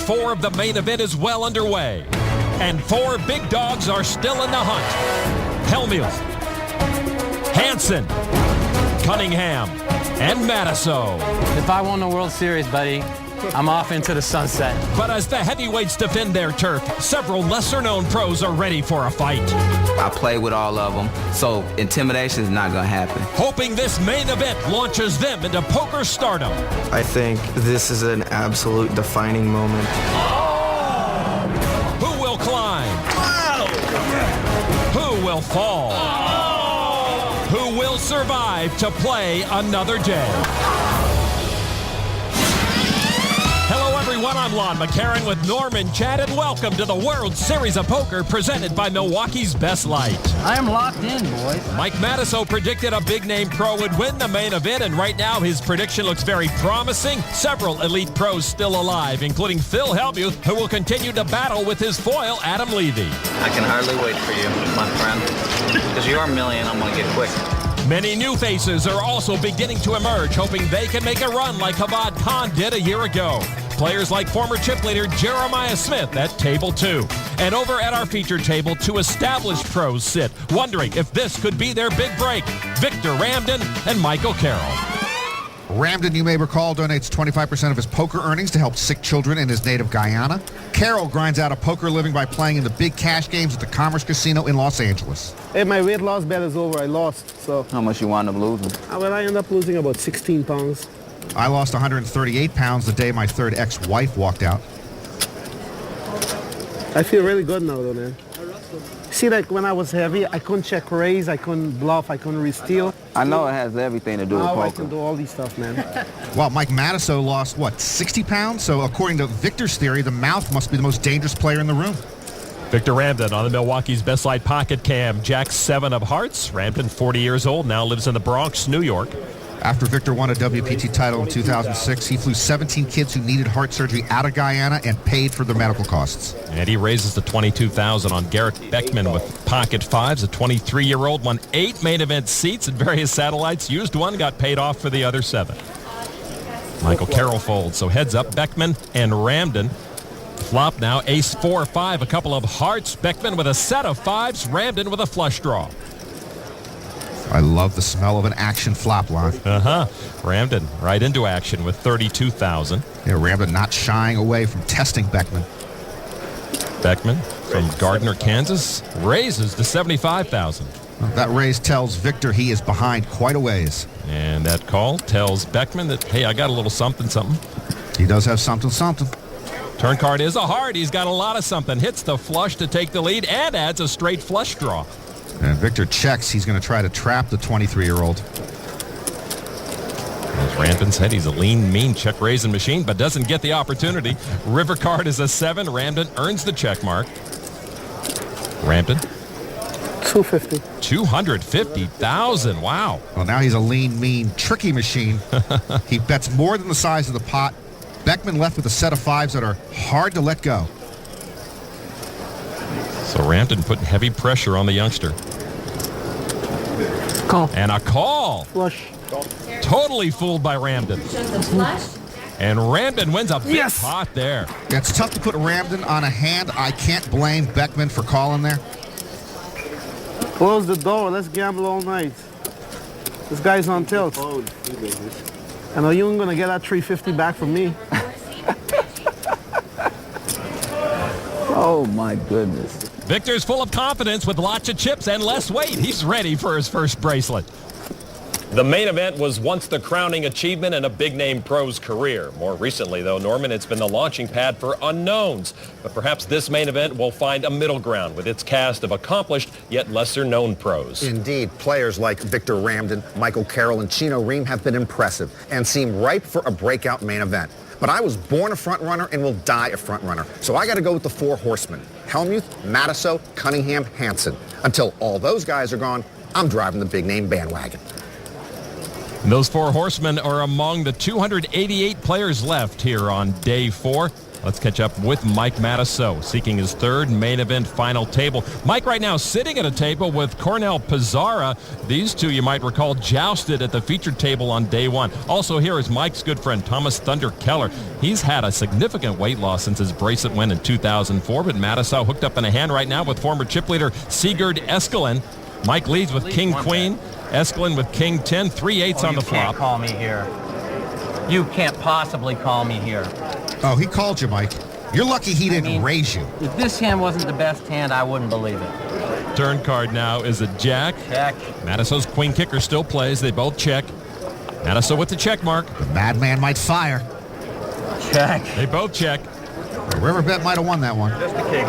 4 of the main event is well underway. And 4 big dogs are still in the hunt. Hellmuth, Hansen, Cunningham, and Matasso. If I won the World Series, buddy, I'm off into the sunset. But as the heavyweights defend their turf, several lesser-known pros are ready for a fight. I play with all of them, so intimidation is not going to happen. Hoping this main event launches them into poker stardom. I think this is an absolute defining moment. Who will climb? Who will fall? Who will survive to play another day? Hello, everyone. I'm Lon McCarron with Norman Chad, and welcome to the World Series of Poker presented by Milwaukee's Best Light. I am locked in, boys. Mike Matasso predicted a big-name pro would win the main event, and right now his prediction looks very promising. Several elite pros still alive, including Phil Hellmuth, who will continue to battle with his foil, Adam Levy. I can hardly wait for you, my friend. Because you're a million, I'm going to get quick. Many new faces are also beginning to emerge, hoping they can make a run like Havad Khan did a year ago. Players like former chip leader Jeremiah Smith at table 2. And over at our featured table, 2 established pros sit, wondering if this could be their big break. Victor Ramden and Michael Carroll. Ramden, you may recall, donates 25% of his poker earnings to help sick children in his native Guyana. Carroll grinds out a poker living by playing in the big cash games at the Commerce Casino in Los Angeles. Hey, my weight loss bet is over. I lost, so... How much you wound up losing? Well, I ended up losing about 16 pounds. I lost 138 pounds the day my third ex-wife walked out. I feel really good now, though, man. See, like, when I was heavy, I couldn't check raise, I couldn't bluff, I couldn't re-steal. I know it has everything to do with Now I poker. can do all these stuff, man. Well, Mike Matasso lost, 60 pounds? So according to Victor's theory, the mouth must be the most dangerous player in the room. Victor Ramden on the Milwaukee's Best Light Pocket Cam. Jack 7 of hearts. Ramden, 40 years old, now lives in the Bronx, New York. After Victor won a WPT title in 2006, he flew 17 kids who needed heart surgery out of Guyana and paid for their medical costs. And he raises the $22,000 on Garrett Beckman with pocket 5s. A 23-year-old won 8 main event seats at various satellites. Used 1, got paid off for the other 7. Michael Carroll folds. So heads up, Beckman and Ramden. Flop now, ace 4-5, a couple of hearts. Beckman with a set of 5s, Ramden with a flush draw. I love the smell of an action flop line. Ramden right into action with 32,000. Yeah, Ramden not shying away from testing Beckman. Beckman from Gardner, Kansas, raises to 75,000. That raise tells Victor he is behind quite a ways. And that call tells Beckman that, hey, I got a little something. He does have something. Turn card is a heart. He's got a lot of something. Hits the flush to take the lead and adds a straight flush draw. And Victor checks. He's going to try to trap the 23-year-old. As Ramden said, he's a lean, mean check-raising machine, but doesn't get the opportunity. River card is a 7. Ramden earns the check mark. Ramden. 250. 250,000. Wow. Well, now he's a lean, mean, tricky machine. He bets more than the size of the pot. Beckman left with a set of 5s that are hard to let go. So Ramden putting heavy pressure on the youngster. Call. And a call. Flush. Totally fooled by Ramden. And Ramden wins a big pot there. Yeah, it's tough to put Ramden on a hand. I can't blame Beckman for calling there. Close the door. Let's gamble all night. This guy's on tilt. I know you ain't going to get that 350 back from me. Oh, my goodness. Victor's full of confidence with lots of chips and less weight. He's ready for his first bracelet. The main event was once the crowning achievement in a big-name pro's career. More recently, though, Norman, it's been the launching pad for unknowns. But perhaps this main event will find a middle ground with its cast of accomplished yet lesser-known pros. Indeed, players like Victor Ramden, Michael Carroll, and Chino Ream have been impressive and seem ripe for a breakout main event. But I was born a front-runner and will die a front-runner. So I got to go with the 4 horsemen: Hellmuth, Matasso, Cunningham, Hansen. Until all those guys are gone, I'm driving the big-name bandwagon. Those 4 horsemen are among the 288 players left here on day 4. Let's catch up with Mike Matusow, seeking his third main event final table. Mike right now sitting at a table with Cornell Pizarra. These two, you might recall, jousted at the featured table on day one. Also here is Mike's good friend, Thomas Thunder Keller. He's had a significant weight loss since his bracelet win in 2004, but Matusow hooked up in a hand right now with former chip leader Sigurd Eskelin. Mike leads with King Queen, Eskelin with King 10, 3/8 on the flop. You can't call me here. You can't possibly call me here. Oh, he called you, Mike. You're lucky he didn't raise you. If this hand wasn't the best hand, I wouldn't believe it. Turn card now is a jack. Check. Matusow's queen kicker still plays. They both check. Matusow with the check mark. The madman might fire. Check. They both check. The river bet might have won that one. Just the king.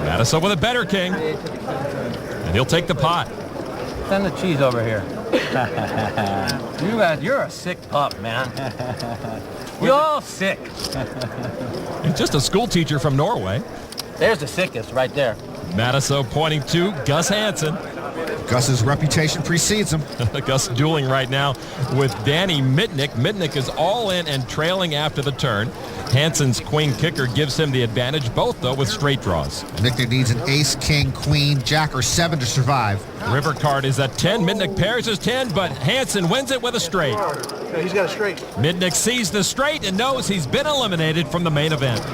Matusow with a better king. And he'll take the pot. Send the cheese over here. You're a sick pup, man. You're all sick. He's just a school teacher from Norway. There's the sickest right there. Matusow pointing to Gus Hansen. Gus's reputation precedes him. Gus dueling right now with Danny Mitnick. Mitnick is all in and trailing after the turn. Hansen's queen kicker gives him the advantage, both, though, with straight draws. Mitnick needs an ace, king, queen, jack, or 7 to survive. River card is at 10. Mitnick pairs his 10, but Hansen wins it with a straight. Yeah, he's got a straight. Mitnick sees the straight and knows he's been eliminated from the main event.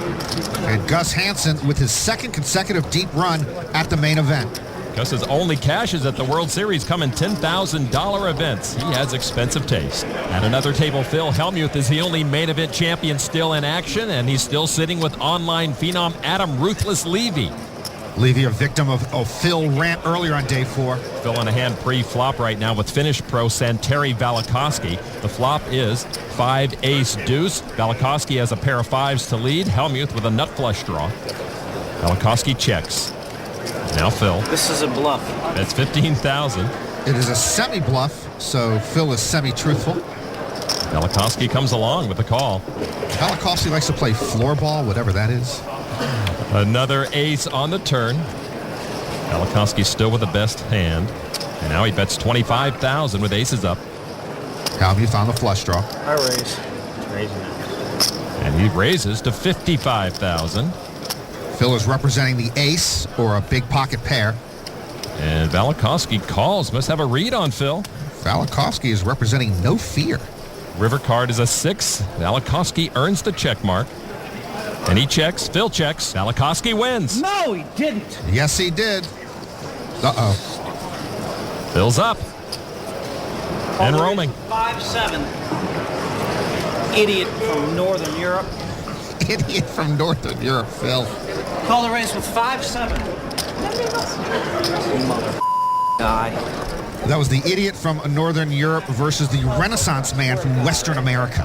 And Gus Hansen with his second consecutive deep run at the main event. Gus's only cashes at the World Series come in $10,000 events. He has expensive taste. At another table, Phil Hellmuth is the only main event champion still in action, and he's still sitting with online phenom Adam Ruthless Levy. Levy, a victim of Phil rant earlier on day 4. Phil in a hand pre-flop right now with Finnish pro Santeri Valikoski. The flop is 5 ace deuce. Valikoski has a pair of 5s to lead. Hellmuth with a nut flush draw. Valikoski checks. Now Phil. This is a bluff. That's 15,000. It is a semi-bluff, so Phil is semi-truthful. Valikoski comes along with the call. Valikoski likes to play floorball, whatever that is. Another ace on the turn. Valikoski still with the best hand. And now he bets 25,000 with aces up. Hellmuth on the flush draw. I raise. Raising it. And he raises to 55,000. Phil is representing the ace, or a big pocket pair. And Valikoski calls. Must have a read on Phil. Valikoski is representing no fear. River card is a 6. Valikoski earns the check mark. And he checks. Phil checks. Valikoski wins. No, he didn't. Yes, he did. Uh-oh. Phil's up. And roaming. 5-7. Idiot from Northern Europe. Idiot from Northern Europe, Phil. Call the race with 5-7. Mother guy. That was the idiot from Northern Europe versus the Renaissance man from Western America.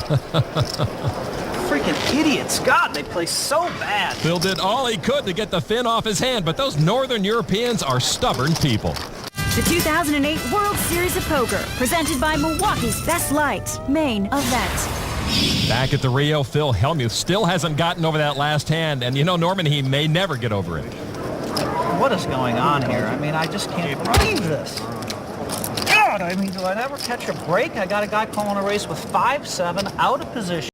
Freaking idiots. God, they play so bad. Phil did all he could to get the fin off his hand, but those Northern Europeans are stubborn people. The 2008 World Series of Poker, presented by Milwaukee's Best Light, main event. Back at the Rio, Phil Hellmuth still hasn't gotten over that last hand, and you know, Norman, he may never get over it. What is going on here? I mean, I just can't believe this. God, I mean, do I ever catch a break? I got a guy calling a race with 5-7 out of position.